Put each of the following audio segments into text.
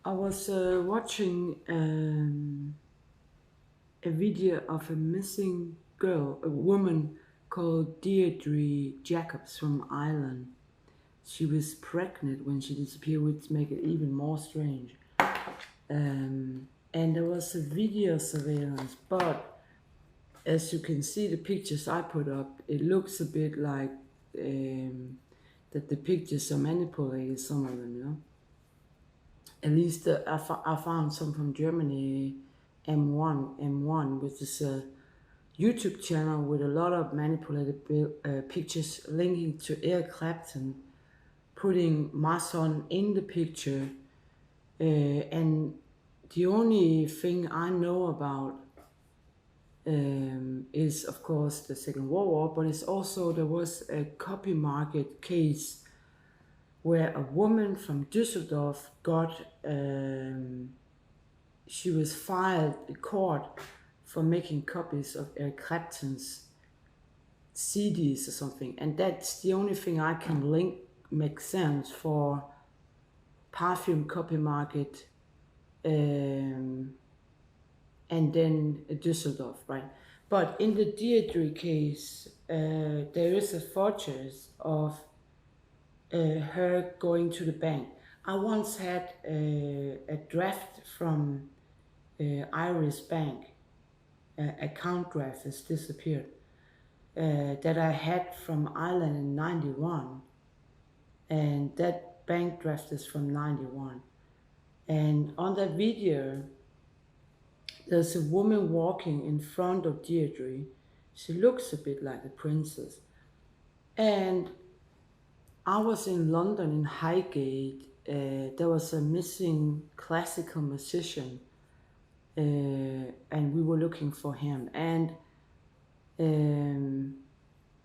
I was watching a video of a missing girl, a woman called Deirdre Jacobs from Ireland. She was pregnant when she disappeared, which make it even more strange. And there was a video surveillance, but as you can see, the pictures I put up, it looks a bit like that the pictures are manipulated. Some of them, At least I found some from Germany, M1, which is a YouTube channel with a lot of manipulated pictures linking to Eric Clapton, putting my son in the picture. And the only thing I know about is, of course, the Second World War, but it's also there was a copy market case where a woman from Düsseldorf got, she was filed in court for making copies of Eric Clapton's CDs or something, and that's the only thing I can link make sense for perfume copy market, and then Düsseldorf, right? But in the Deirdre case, there is a photos of her going to the bank. I once had a draft from Irish Bank, account draft has disappeared, that I had from Ireland in 91. And that bank draft is from 91. And on that video, there's a woman walking in front of Deirdre. She looks a bit like a princess. And I was in London in Highgate. There was a missing classical musician, and we were looking for him. And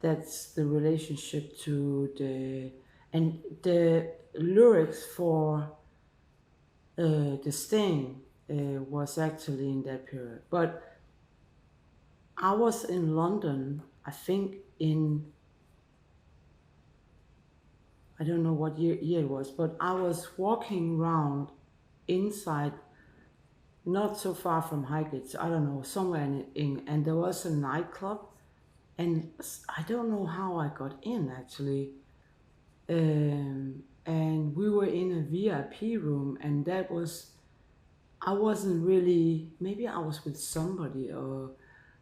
that's the relationship to the lyrics for the Sting was actually in that period. But I was in London, I think in, I don't know what year it was, but I was walking around inside, not so far from Highgate, so I don't know, somewhere and there was a nightclub, and I don't know how I got in actually. And we were in a VIP room, and that was, I wasn't really, maybe I was with somebody,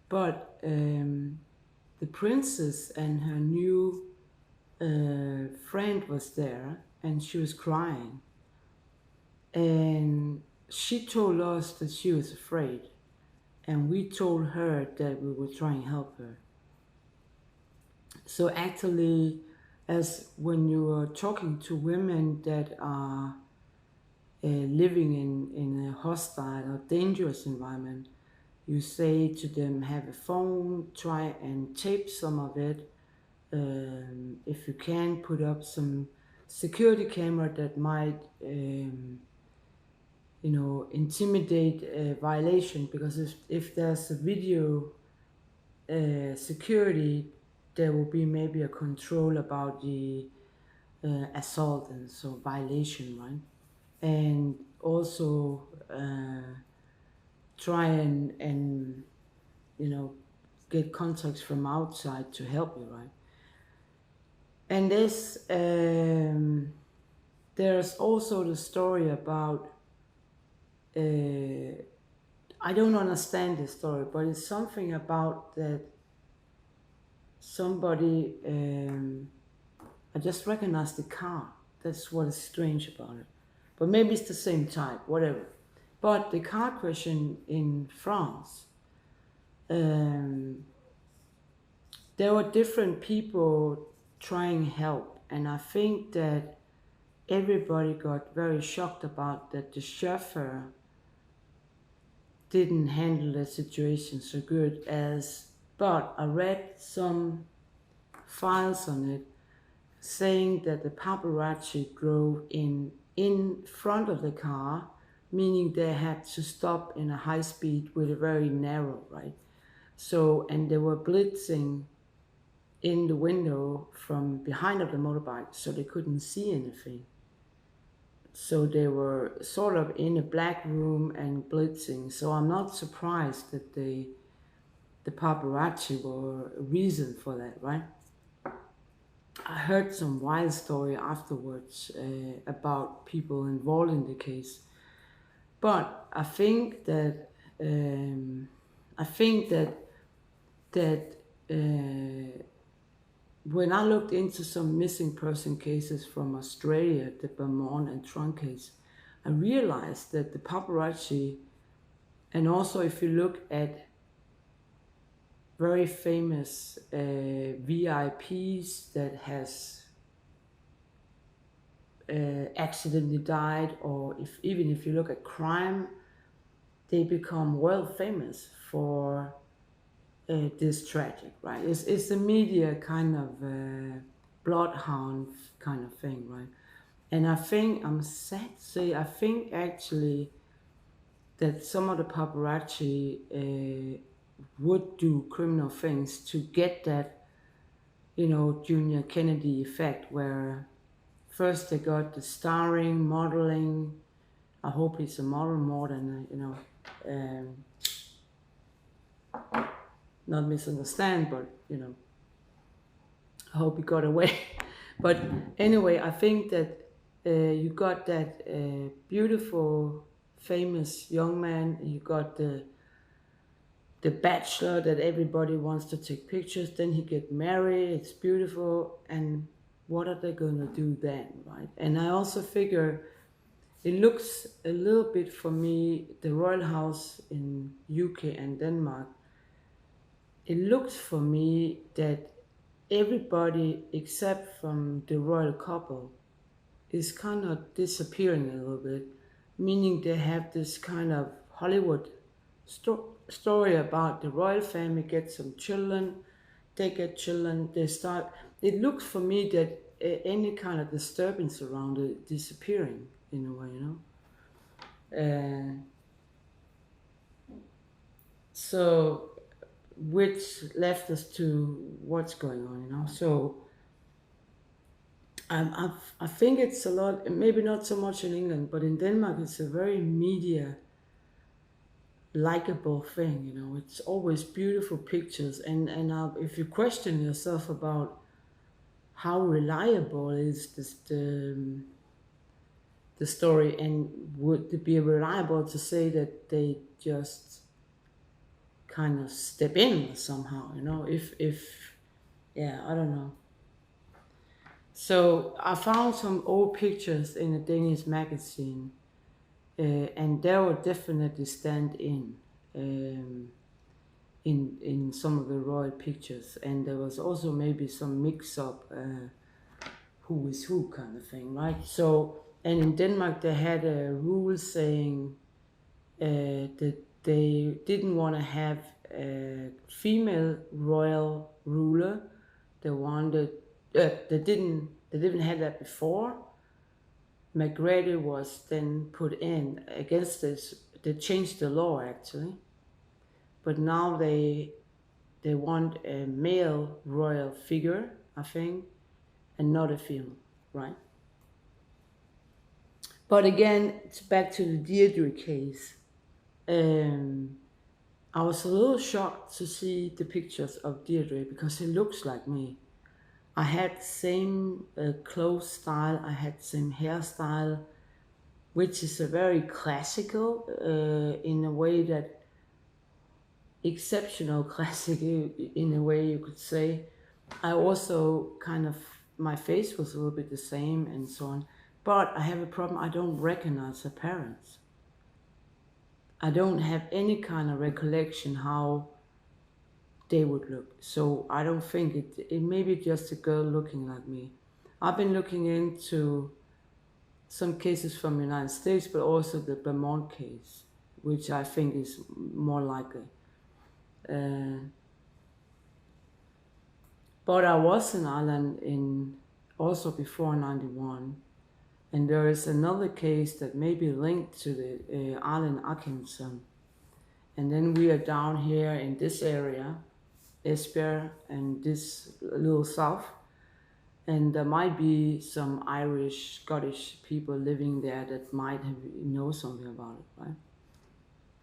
but the princess and her new friend was there, and she was crying, and she told us that she was afraid, and we told her that we would try and help her. So actually, as when you are talking to women that are living in a hostile or dangerous environment, you say to them, have a phone, try and tape some of it. If you can, put up some security camera that might, intimidate a violation, because if there's a video security, there will be maybe a control about the assault and so violation, right? And also try and get contacts from outside to help you, right? And there's also the story about, I don't understand the story, but it's something about that somebody, I just recognize the car. That's what is strange about it. But maybe it's the same type, whatever. But the car question in France, um, there were different people trying help, and I think that everybody got very shocked about that the chauffeur didn't handle the situation so good as, but I read some files on it saying that the paparazzi drove in front of the car, meaning they had to stop in a high speed with a very narrow, right? So, and they were blitzing in the window from behind of the motorbike, so they couldn't see anything. so they were sort of in a black room and blitzing. So I'm not surprised that the paparazzi were a reason for that, right? I heard some wild story afterwards about people involved in the case, but I think that when I looked into some missing person cases from Australia, the Beaumont and Trunk case, I realized that the paparazzi, and also if you look at very famous VIPs that has accidentally died, or even if you look at crime, they become world famous for this tragic, right? It's the media kind of bloodhound kind of thing, right? And I think, I'm sad to say, I think actually that some of the paparazzi would do criminal things to get that, Junior Kennedy effect, where first they got the starring, modeling. I hope he's a model more than, not misunderstand, but, I hope he got away. But anyway, I think that you got that beautiful, famous young man. You got the bachelor that everybody wants to take pictures. Then he get married. It's beautiful. And what are they gonna do then, right? And I also figure it looks a little bit for me, the royal house in UK and Denmark. It looks for me that everybody except from the royal couple is kind of disappearing a little bit, meaning they have this kind of Hollywood story about the royal family get some children, they get children, they start. It looks for me that any kind of disturbance around it disappearing in a way, So, which left us to what's going on, So I think it's a lot, maybe not so much in England, but in Denmark it's a very media likable thing, It's always beautiful pictures, and if you question yourself about how reliable is the story, and would it be reliable to say that they just kind of step in somehow, if yeah, I don't know. So I found some old pictures in a Danish magazine, and they would definitely stand um, in some of the royal pictures, and there was also maybe some mix-up, who is who kind of thing, right? So, and in Denmark they had a rule saying that they didn't want to have a female royal ruler. They wanted they didn't have that before. Margrethe was then put in against this. They changed the law actually, but now they want a male royal figure, I think, and not a female, right? But again, it's back to the Deirdre case. Um, I was a little shocked to see the pictures of Deirdre because it looks like me. I had same clothes style, I had same hairstyle, which is a very classical, in a way that exceptional classic in a way you could say. I also kind of, my face was a little bit the same and so on, but I have a problem. I don't recognize her parents. I don't have any kind of recollection how they would look. So I don't think it may be just a girl looking like me. I've been looking into some cases from the United States, but also the Beaumont case, which I think is more likely. But I was in Ireland also before 91, and there is another case that may be linked to the Ireland Atkinson. And then we are down here in this area, Esbjerg, and this little south. And there might be some Irish, Scottish people living there that might have know something about it, right?